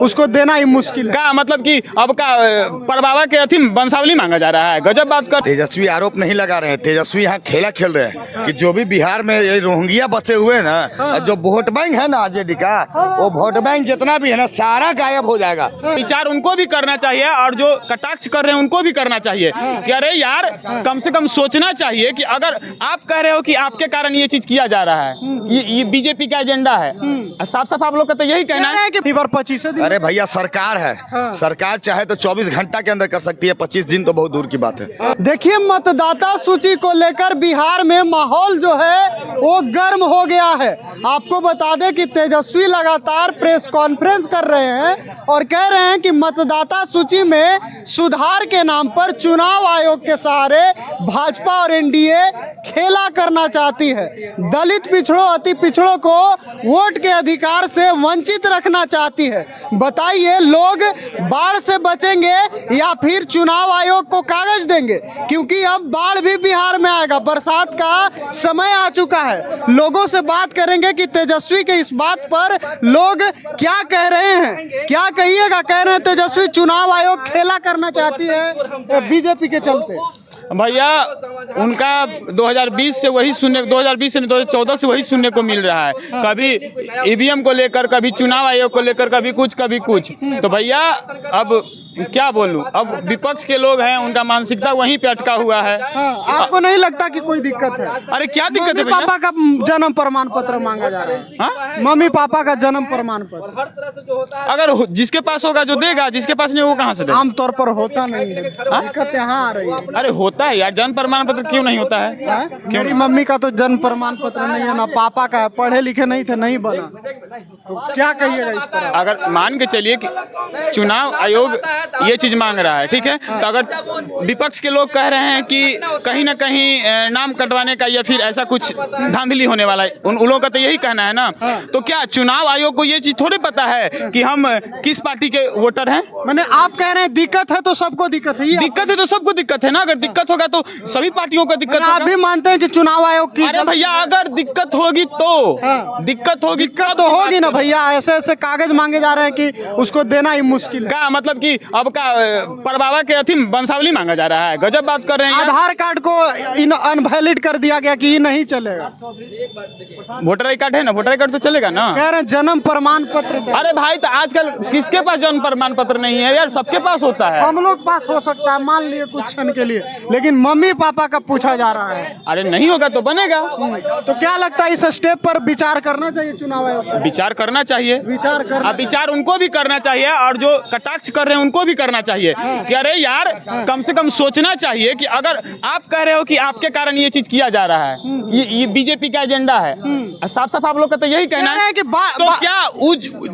उसको देना ही मुश्किल है। का मतलब कि अब का परबाबा के अथी वंशावली मांगा जा रहा है, गजब बात कर। तेजस्वी आरोप नहीं लगा रहे हैं, तेजस्वी यहाँ खेला खेल रहे हैं कि जो भी बिहार में ये रोहिंग्या बसे हुए हैं ना, जो वोट बैंक है ना आरजेडी का, वो वोट बैंक जितना भी है ना सारा गायब हो जाएगा। विचार उनको भी करना चाहिए और जो कटाक्ष कर रहे हैं उनको भी करना चाहिए कि अरे यार कम से कम सोचना चाहिए कि अगर आप कह रहे हो कि आपके कारण ये चीज किया जा रहा है, ये बीजेपी का एजेंडा है, साफ साफ आप लोग का तो यही कहना है कि फीवर 25 दिन। अरे भैया सरकार है, सरकार चाहे तो 24 घंटा के अंदर कर सकती है, 25 दिन तो बहुत दूर की बात है। देखिए मतदाता सूची को लेकर बिहार में माहौल जो है वो गर्म हो गया है। आपको बता दें कि तेजस्वी लगातार प्रेस कॉन्फ्रेंस कर रहे हैं और कह रहे हैं कि मतदाता सूची में सुधार के नाम पर चुनाव आयोग के सहारे भाजपा और एनडीए खेला करना चाहती है। दलित पिछड़ों अति पिछड़ों को वोट के अधिकार से वंचित रखना चाहती है। बताइए लोग बाढ़ से बचेंगे या फिर चुनाव आयोग को कागज देंगे, क्योंकि अब बाढ़ भी बिहार में आएगा, बरसात का समय आ चुका है। लोगों से बात करेंगे कि तेजस्वी के इस बात पर लोग क्या कह रहे हैं, क्या कहिएगा। कह रहे हैं तेजस्वी चुनाव आयोग खेला करना चाहती है बीजेपी के चलते। भैया उनका 2020 से वही सुनने 2020 से 2014 से वही सुनने को मिल रहा है, कभी ईवीएम को लेकर, कभी चुनाव आयोग को लेकर, कभी कुछ कभी कुछ। तो भैया अब क्या बोलूं, अब विपक्ष के लोग हैं, उनका मानसिकता वहीं पे अटका हुआ है। आपको नहीं लगता कि कोई दिक्कत है? अरे क्या दिक्कत है मम्मी पापा का जन्म प्रमाण पत्र मांगा जा रहा है। हाँ? मम्मी पापा का जन्म प्रमाण पत्र अगर जिसके पास होगा जो देगा, जिसके पास नहीं वो कहाँ से देगा? आमतौर पर होता नहीं है, दिक्कत यहाँ आ रही है। अरे होता है यार, जन्म प्रमाण पत्र क्यों नहीं होता है? मेरी मम्मी का तो जन्म प्रमाण पत्र नहीं है, ना पापा का है, पढ़े लिखे नहीं थे, नहीं बना। तो क्या कहिएगा इस पर? अगर मान के चलिए कि चुनाव आयोग ये चीज मांग रहा है, ठीक है, तो अगर विपक्ष के लोग कह रहे हैं कि कहीं ना कहीं नाम कटवाने का या फिर ऐसा कुछ धांधली होने वाला है, उन लोगों का तो यही कहना है ना। तो क्या चुनाव आयोग को ये चीज थोड़ी पता है कि हम किस पार्टी के वोटर हैं? मैंने आप कह रहे हैं दिक्कत है तो सबको दिक्कत है। दिक्कत है तो सबको दिक्कत है ना, अगर दिक्कत होगा तो सभी पार्टियों को दिक्कत आप भी मानते हैं कि चुनाव आयोग की? अरे भैया अगर दिक्कत होगी तो दिक्कत तो होगी ना भैया। ऐसे ऐसे कागज मांगे जा रहे हैं कि उसको देना ही मुश्किल है। का मतलब कि अब का परबाबा के अथी वंशावली मांगा जा रहा है, गजब बात कर रहे हैं। आधार कार्ड को अनवैलिड कर दिया गया कि ये नहीं चलेगा। वोटर आई कार्ड है ना, वोटर आई कार्ड तो चलेगा ना। कह रहे हैं जन्म प्रमाण पत्र। अरे भाई तो आजकल किसके पास जन्म प्रमाण पत्र नहीं है यार, सबके पास होता है। हम लोग पास हो सकता है मान लिए कुछ क्षण के लिए, लेकिन मम्मी पापा का पूछा जा रहा है। अरे नहीं होगा तो बनेगा। तो क्या लगता है इस स्टेप पर विचार करना चाहिए चुनाव आयोग को? विचार करना चाहिए, विचार उनको भी करना चाहिए और जो कटाक्ष कर रहे हैं उनको भी करना चाहिए कि अरे यार कम से कम सोचना चाहिए कि अगर आप कह रहे हो कि आपके कारण ये चीज किया जा रहा है, ये बीजेपी का एजेंडा है, साफ साफ आप लोग का तो यही कहना है कि तो क्या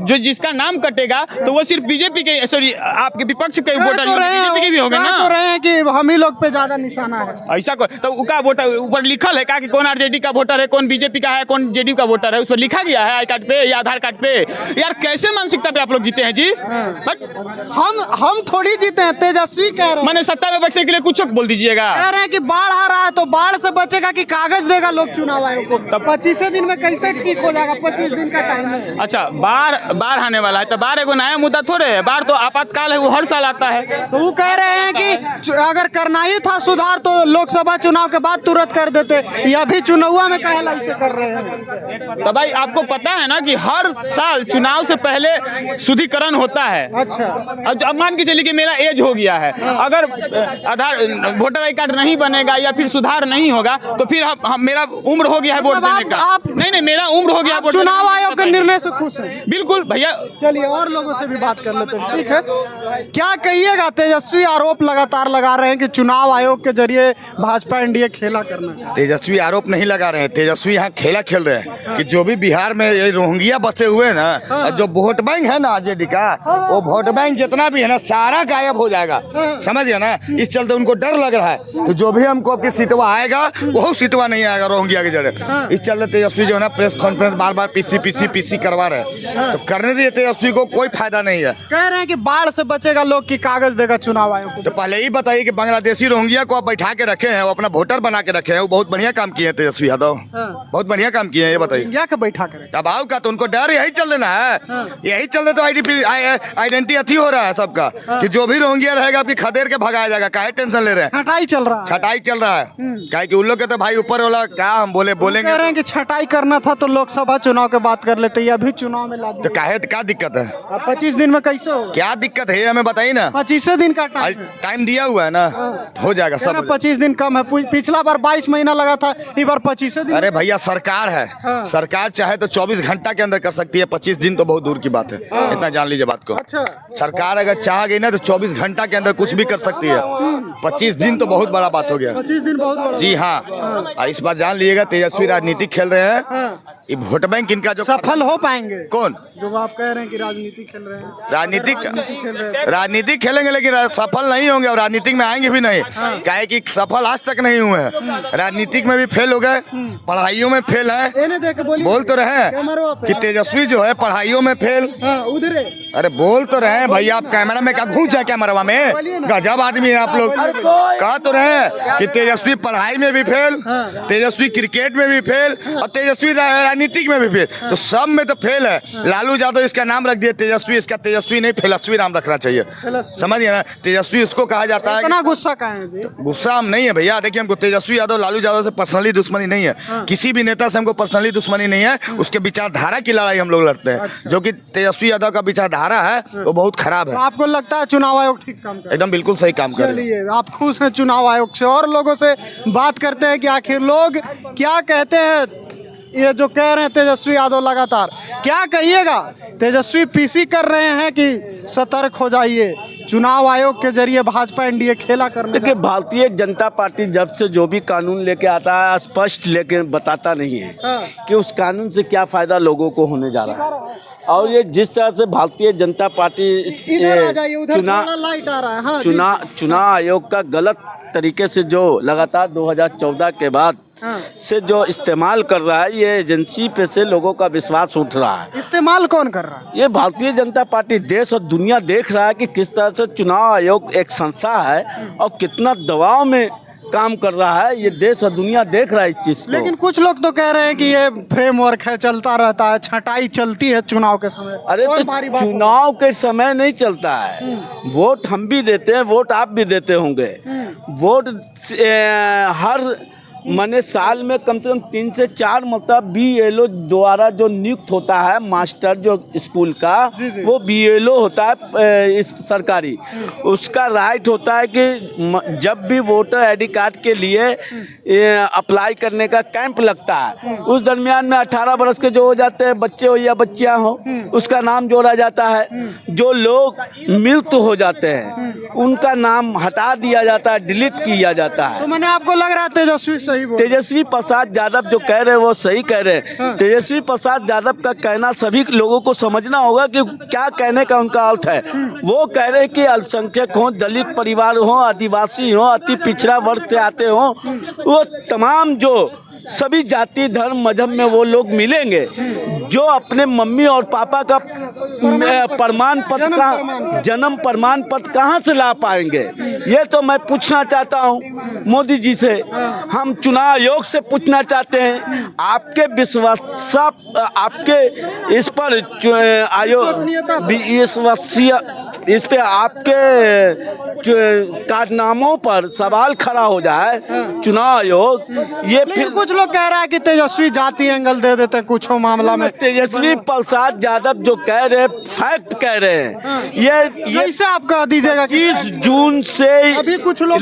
जो जिसका नाम कटेगा तो वो सिर्फ बीजेपी के, सॉरी आपके विपक्ष के वोटर बीजेपी के भी होंगे ना। तो रहे हैं कि हम ही लोग पे ज्यादा निशाना है ऐसा तो उनका वोटर ऊपर लिखल है क्या कि कौन आरजेडी का वोटर है, कौन बीजेपी का है, कौन जेडीयू का वोटर है, उस पर लिखा गया है आई कार्ड पे या आधार कार्ड पे। यार कैसे मानसिकता पे आप लोग जीते हैं जी? हम थोड़ी जीते हैं, तेजस्वी कह रहे हैं। मैंने सत्ता में बैठने के लिए कुछ बोल दीजिएगा। कह रहे हैं कि बाढ़ आ रहा है तो बाढ़ से बचेगा कि कागज देगा लोग चुनाव आयोग को? तब 25 दिन में कैसे ठीक हो जाएगा? 25 दिन का टाइम है। अच्छा बाढ़ आने वाला है तो बाढ़ एगो नया मुद्दा थोड़े है, बाढ़ तो आपातकाल है, वो हर साल आता है। तो वो कह रहे हैं कि अगर करना ही था सुधार तो लोकसभा चुनाव के बाद तुरंत कर देते, या भी चुनाव में कहला इसे कर रहे हैं। तो भाई आपको पता है ना कि हर साल चुनाव से पहले शुद्धिकरण होता है। अच्छा अब मान के चलिए कि मेरा एज हो गया है, अगर आधार वोटर आई कार्ड नहीं बनेगा या फिर सुधार नहीं होगा तो फिर मेरा उम्र हो गया है वोट देने का। नहीं मेरा उम्र हो गया। चुनाव आयोग के निर्णय से खुश है? बिल्कुल भैया। चलिए और लोगों से भी बात कर लेते हैं, ठीक है। क्या कहिएगा, तेजस्वी आरोप लगातार लगा रहे हैं कि चुनाव आयोग के जरिए भाजपा एनडीए खेला करना। तेजस्वी आरोप नहीं लगा रहे हैं, तेजस्वी यहाँ खेला खेल रहे हैं कि जो भी बिहार में ये रोहिंग्या बसे हुए हैं ना, जो वोट बैंक है ना आरजेडी का, वो वोट बैंक जितना भी है ना ना सारा गायब हो जाएगा, समझ गया ना। इस चलते उनको डर लग रहा है कि जो भी हमको आपकी सीटवा आएगा वो सीटवा नहीं आएगा रोहिंग्या के जड़े। इस चलते तेजस्वी जो है ना प्रेस कॉन्फ्रेंस बार बार पीसी करवा रहे हैं, तो करने दिए तेजस्वी को कोई फायदा नहीं है। कह रहे हैं कि बाढ़ से बचेगा लोग की कागज देगा चुनाव आयोग को। तो पहले ही बताइए कि बांग्लादेशी रोहिंग्या को आप बैठा के रखे हैं, वो अपना वोटर बना के रखे हैं, वो बहुत बढ़िया काम किए हैं तेजस्वी यादव, बहुत बढ़िया काम किए हैं, ये बताइए। रोहिंग्या के बैठा करे तब आओ का तो उनको डर यही चल देना है, यही चल रहे तो आइडेंटिटी अथी हो रहा है सबका कि जो भी रोहिंग्या रहेगा आपकी खदेड़ के भगाया जाएगा। काहे टेंशन ले रहे हैं, छटाई चल रहा है। छटाई चल रहा है, काहे कि उन लोग के तो भाई ऊपर वाला क्या हम बोलेंगे। कह रहे हैं कि छटाई करना था तो लोकसभा चुनाव के बात कर लेते, ये अभी चुनाव में ला तो काहे क्या दिक्कत है, 25 दिन में कैसे होगा? क्या दिक्कत है हमें बताइए ना। 25 दिन का टाइम दिया हुआ है ना, हो जाएगा सब। 25 दिन कम है, पिछला बार 22 महीना लगा था, इस बार 25 दिन। अरे भैया सरकार है, सरकार चाहे तो 24 घंटा के अंदर कर सकती है, 25 दिन तो बहुत दूर की बात है, इतना जान लीजिए बात को। अच्छा, सरकार अगर चाह गई ना तो 24 घंटा के अंदर कुछ भी कर सकती है, 25 दिन तो बहुत बड़ा बात हो गया। 25 दिन बहुत बड़ा। जी हाँ, और इस बार जान लीजिएगा तेजस्वी राजनीति खेल रहे हैं, ये वोट बैंक इनका जो सफल हो पाएंगे। कौन जो आप कह रहे हैं कि राजनीति खेल रहे हैं, राजनीति खेलेंगे लेकिन सफल नहीं होंगे और राजनीतिक में आएंगे भी नहीं, काहे कि सफल आज तक नहीं हुए हैं, राजनीतिक में भी फेल हो गए, पढ़ाइयों में फेल है। बोल तो रहे हैं कि तेजस्वी जो है पढ़ाइयों में फेल, उधर अरे बोल तो रहे हैं भैया, आप कैमरा में क्या घूम जाए कैमरा में, गजब आदमी है आप लोग। कह तो रहे हैं कि तेजस्वी पढ़ाई में भी फेल, तेजस्वी क्रिकेट में भी फेल और तेजस्वी राजनीतिक में भी फेल, तो सब में तो फेल है। लालू यादव इसका नाम रख दिया तेजस्वी, इसका तेजस्वी नहीं तेजस्वी नाम रखना चाहिए, समझिए ना। तेजस्वी उसको कहा जाता है। इतना गुस्सा का है जी? गुस्सा हम नहीं है भैया, देखिए हमको तेजस्वी यादव लालू यादव से पर्सनली दुश्मनी नहीं है, किसी भी नेता से हमको पर्सनली दुश्मनी नहीं है, उसके विचारधारा की लड़ाई हम लोग लड़ते हैं। जो कि तेजस्वी यादव का विचारधारा है वो बहुत खराब है। आपको लगता है चुनाव आयोग ठीक काम कर? एकदम बिल्कुल सही काम कर रही है। आप खुश हैं चुनाव आयोग से? और लोगों से बात करते हैं कि आखिर लोग क्या कहते हैं। ये जो कह रहे हैं तेजस्वी यादव लगातार, क्या कहिएगा? तेजस्वी पीसी कर रहे हैं कि सतर्क हो जाइए, चुनाव आयोग के जरिए भाजपा एनडीए खेला करने। देखिए, भारतीय जनता पार्टी जब से जो भी कानून लेके आता है स्पष्ट लेके बताता नहीं है कि उस कानून से क्या फायदा लोगों को होने जा रहा है। और ये जिस तरह से भारतीय जनता पार्टी चुनाव आयोग का गलत तरीके से जो लगातार 2014 के बाद से जो इस्तेमाल कर रहा है, ये एजेंसी पे से लोगों का विश्वास उठ रहा है। इस्तेमाल कौन कर रहा है? ये भारतीय जनता पार्टी देश और दुनिया देख रहा है कि किस तरह से चुनाव आयोग एक संस्था है और कितना दबाव में काम कर रहा है, ये देश और दुनिया देख रहा है इस चीज को। लेकिन कुछ लोग तो कह रहे हैं कि ये फ्रेमवर्क है, चलता रहता है, छटाई चलती है चुनाव के समय। अरे तो चुनाव के समय नहीं चलता है, वोट हम भी देते हैं, वोट आप भी देते होंगे। वोट हर माने साल में कम से कम 3 से 4 मतलब BLO द्वारा जो नियुक्त होता है, मास्टर जो स्कूल का, वो BLO होता है इस सरकारी, उसका राइट होता है कि जब भी वोटर ID कार्ड के लिए अप्लाई करने का कैंप लगता है, उस दरमियान में 18 वर्ष के जो हो जाते हैं बच्चे हो या बच्चियां हो, उसका नाम जोड़ा जाता है। जो लोग मृत हो जाते हैं उनका नाम हटा दिया जाता है, डिलीट किया जाता है। तो मैंने आपको लग रहा है तेजस्वी प्रसाद यादव जो कह रहे हैं वो सही कह रहे हैं। तेजस्वी प्रसाद यादव का कहना सभी लोगों को समझना होगा कि क्या कहने का उनका अर्थ है। वो कह रहे हैं कि अल्पसंख्यक हो, दलित परिवार हो, आदिवासी हो, अति पिछड़ा वर्ग से आते हो, वो तमाम जो सभी जाति धर्म मजहब में वो लोग मिलेंगे जो अपने मम्मी और पापा का प्रमाण पत्र का जन्म प्रमाण पत्र कहाँ से ला पाएंगे। ये तो मैं पूछना चाहता हूँ मोदी जी से, हम चुनाव आयोग से पूछना चाहते हैं, आपके विश्वास, आपके इस पर आयोग इस पे आपके कारनामों पर सवाल खड़ा हो जाए चुनाव आयोग। ये फिर कुछ लोग कह रहा है कि तेजस्वी जाति एंगल दे देते हैं कुछ मामला में। तेजस्वी प्रसाद यादव जो कह रहे हैं फैक्ट कह रहे हैं। ये कैसे आप कह दीजिएगा? 20 जून से अभी कुछ लोग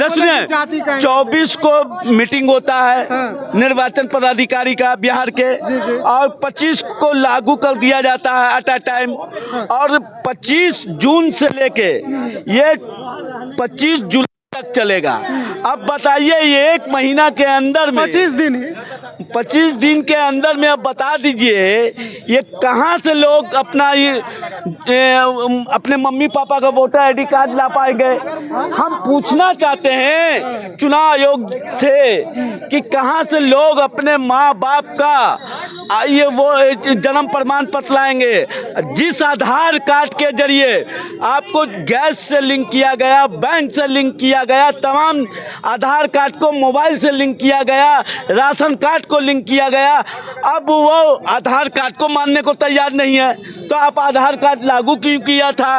24 को मीटिंग होता है निर्वाचन पदाधिकारी का बिहार के, और 25 को लागू कर दिया जाता है एट अ टाइम, और 25 जून से लेके ये 25 जुलाई तक चलेगा। अब बताइए ये 1 महीना के अंदर में 25 दिन 25 दिन के अंदर में अब बता दीजिए ये कहाँ से लोग अपना अपने मम्मी पापा का वोटर आईडी कार्ड ला पाएंगे। हम पूछना चाहते हैं चुनाव आयोग से कि कहाँ से लोग अपने माँ बाप का ये वो जन्म प्रमाण पत्र लाएंगे। जिस आधार कार्ड के जरिए आपको गैस से लिंक किया गया, बैंक से लिंक किया गया, तमाम आधार कार्ड को मोबाइल से लिंक किया गया, राशन कार्ड को लिंक किया गया, अब वो आधार कार्ड को मानने को तैयार नहीं है तो आप आधार कार्ड लागू क्यों किया था?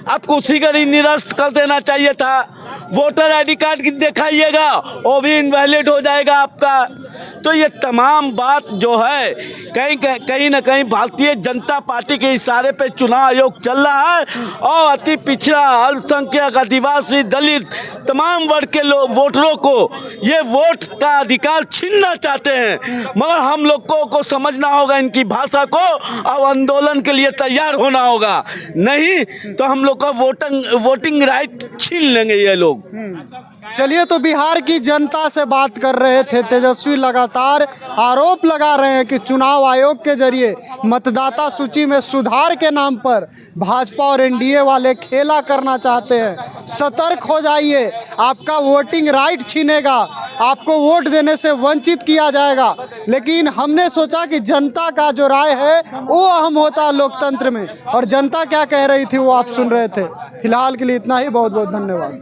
आपको उसी का ही निरस्त कर देना चाहिए था। वोटर आईडी कार्ड दिखाइएगा वो भी इनवैलिड हो जाएगा आपका। तो ये तमाम बात जो है कहीं ना कहीं भारतीय जनता पार्टी के इशारे पे चुनाव आयोग चल रहा है और अति पिछड़ा, अल्पसंख्यक, आदिवासी, दलित तमाम वर्ग के लोग वोटरों को ये वोट का अधिकार छीनना चाहते हैं। मगर हम लोग को समझना होगा इनकी भाषा को और आंदोलन के लिए तैयार होना होगा, नहीं तो हम लोग का वोटिंग राइट छीन लेंगे ये लोग। चलिए, तो बिहार की जनता से बात कर रहे थे तेजस्वी। लगातार आरोप लगा रहे हैं कि चुनाव आयोग के जरिए मतदाता सूची में सुधार के नाम पर भाजपा और एनडीए वाले खेला करना चाहते हैं। सतर्क हो जाइए, आपका वोटिंग राइट छीनेगा, आपको वोट देने से वंचित किया जाएगा। लेकिन हमने सोचा कि जनता का जो राय है वो अहम होता है लोकतंत्र में, और जनता क्या कह रही थी वो आप सुन रहे थे। फिलहाल के लिए इतना ही, बहुत बहुत धन्यवाद।